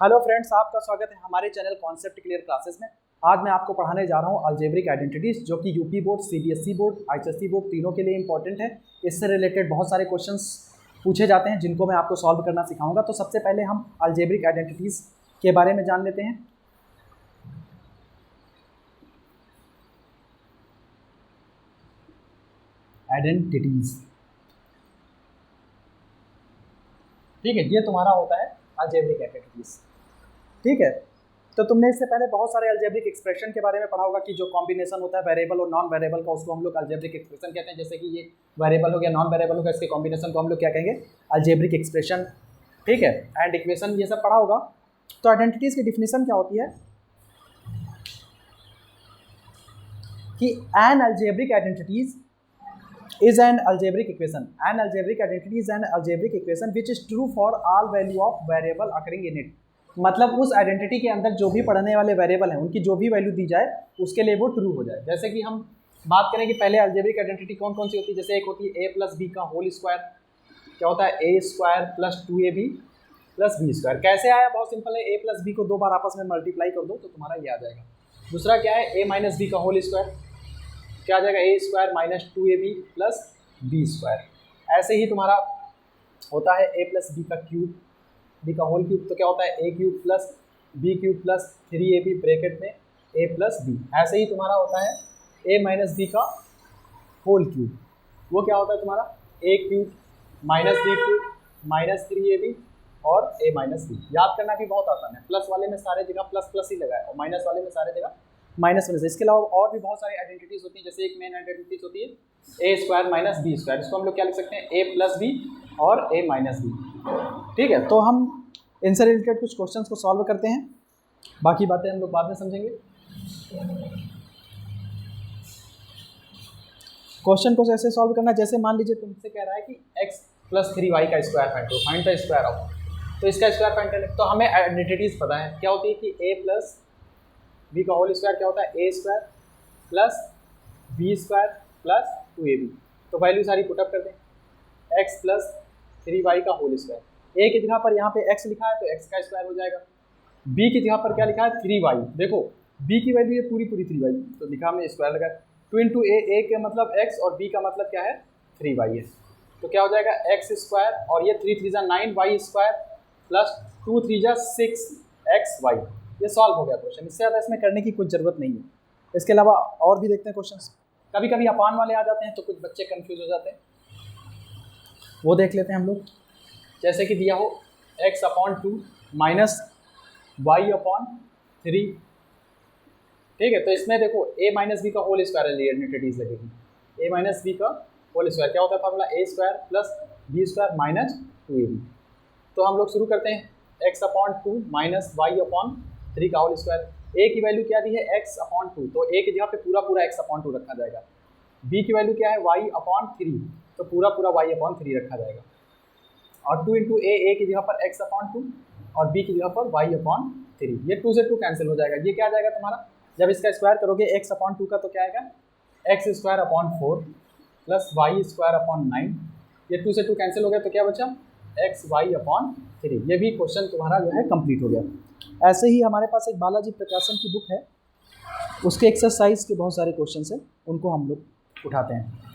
Hello friends, आपका स्वागत है हमारे चैनल कॉन्सेप्ट क्लियर क्लासेस में। आज मैं आपको पढ़ाने जा रहा हूँ अलजेब्रिक आइडेंटिटीज, जो कि UP board, CBSE board, ICSE board तीनों के लिए इंपॉर्टेंट है। इससे रिलेटेड बहुत सारे क्वेश्चंस पूछे जाते हैं जिनको मैं आपको सॉल्व करना सिखाऊंगा। तो सबसे पहले हम अलजेब्रिक आइडेंटिटीज के बारे में जान लेते हैं। आइडेंटिटीज, ठीक है, ये तुम्हारा होता है अलजेब्रिक आइडेंटिटीज। ठीक है, तो तुमने इससे पहले बहुत सारे अलजेब्रिक एक्सप्रेशन के बारे में पढ़ा होगा कि जो कॉम्बिनेशन होता है वेरिएबल और नॉन वेरिएबल का, उसको हम लोग अलजेब्रिक एक्सप्रेशन कहते हैं। जैसे कि ये वेरिएबल हो गया, नॉन वेरिएबल हो गया, इसके कॉम्बिनेशन को हम लोग क्या कहेंगे? Algebraic expression. ठीक है, एंड इक्वेशन ये सब पढ़ा होगा। तो आइडेंटिटीज की डिफिनेशन क्या होती है कि N algebraic identities is an algebraic equation. An algebraic identity is an algebraic equation which is true for all value of variable occurring in it. मतलब उस आइडेंटिटी के अंदर जो भी पढ़ने वाले वेरिएबल हैं उनकी जो भी वैल्यू दी जाए उसके लिए वो ट्रू हो जाए। जैसे कि हम बात करें कि पहले अलजेब्रिक आइडेंटिटी कौन कौन सी होती है। जैसे एक होती है a प्लस बी का होल स्क्वायर, क्या होता है a square plus 2ab plus B square. कैसे आया? बहुत सिंपल है, a प्लस बी को दो बार आपस में मल्टीप्लाई कर दो तो तुम्हारा ये आ जाएगा। दूसरा क्या है, a माइनस बी का होल स्क्वायर, क्या आ जाएगा a square minus 2ab plus B square. ऐसे ही तुम्हारा होता है a प्लस बी का क्यूब, बी का होल क्यूब, तो क्या होता है a cube plus B cube plus 3ab bracket में a प्लस बी। ऐसे ही तुम्हारा होता है a माइनस बी का होल क्यूब, वो क्या होता है तुम्हारा a cube minus B cube minus 3ab और a माइनस बी। याद करना भी बहुत आसान है, प्लस वाले में सारे जगह प्लस प्लस ही लगाए और माइनस वाले में सारे जगह माइनस में से। इसके अलावा और भी बहुत सारी आइडेंटिटीज होती है। जैसे एक मेन आइडेंटिटीज होती है a square minus B square, इसको हम लोग क्या लिख सकते हैं, a प्लस बी और a माइनस बी। ठीक है, तो हम इनसे रिलेटेड कुछ क्वेश्चंस को सॉल्व करते हैं, बाकी बातें हम लोग बाद में समझेंगे। क्वेश्चन को ऐसे सॉल्व करना, जैसे मान लीजिए तुमसे कह रहा है कि x प्लस 3y का स्क्वायर फाइंड करो, फाइंड द स्क्वायर ऑफ, तो इसका स्क्वायर फाइंड करने तो हमें आइडेंटिटीज पता है क्या होती है कि a प्लस बी का होल स्क्वायर क्या होता है, a square plus B square plus 2ab। तो वैल्यू सारी पुटअप कर दें, x प्लस 3y का होल स्क्वायर, a की जगह पर यहाँ पे x लिखा है तो x का स्क्वायर हो जाएगा, b की जगह पर क्या लिखा है 3y, देखो b की वैल्यू है पूरी 3y तो लिखा हमने स्क्वायर लगा। 2 इंटू a का मतलब x और b का मतलब क्या है 3y है, तो क्या हो जाएगा x स्क्वायर और ये 3 3 9 y स्क्वायर प्लस 2 3 6 xy। ये सॉल्व हो गया क्वेश्चन, इससे ज़्यादा इसमें करने की कुछ ज़रूरत नहीं है। इसके अलावा और भी देखते हैं क्वेश्चंस। कभी कभी अपान वाले आ जाते हैं तो कुछ बच्चे कंफ्यूज हो जाते हैं, वो देख लेते हैं हम लोग। जैसे कि दिया हो x/2 माइनस y/3। ठीक है, तो इसमें देखो a माइनस बी का होल स्क्वायर आइडेंटिटीज लगेगी। a माइनस बी का होल स्क्वायर क्या होता है formula, a square plus B square minus 2ab। तो हम लोग शुरू करते हैं x/2 माइनस y/3 का होल स्क्वायर। a की वैल्यू क्या दी है x/2, तो a की जगह पे पूरा x/2 रखा जाएगा। b की वैल्यू क्या है y/3, तो पूरा y/3 रखा जाएगा। और 2 इंटू a की जगह पर x/2 और b की जगह पर y/3। ये 2 से 2 कैंसिल हो जाएगा। ये क्या आ जाएगा तुम्हारा, जब इसका स्क्वायर करोगे x/2 का तो क्या आएगा x²/4 प्लस y²/9। ये 2 से 2 कैंसिल हो गया तो क्या बचा xy/3। ये भी क्वेश्चन तुम्हारा जो है कंप्लीट हो गया। ऐसे ही हमारे पास एक बालाजी प्रकाशन की बुक है, उसके एक्सरसाइज के बहुत सारे क्वेश्चन हैं, उनको हम लोग उठाते हैं।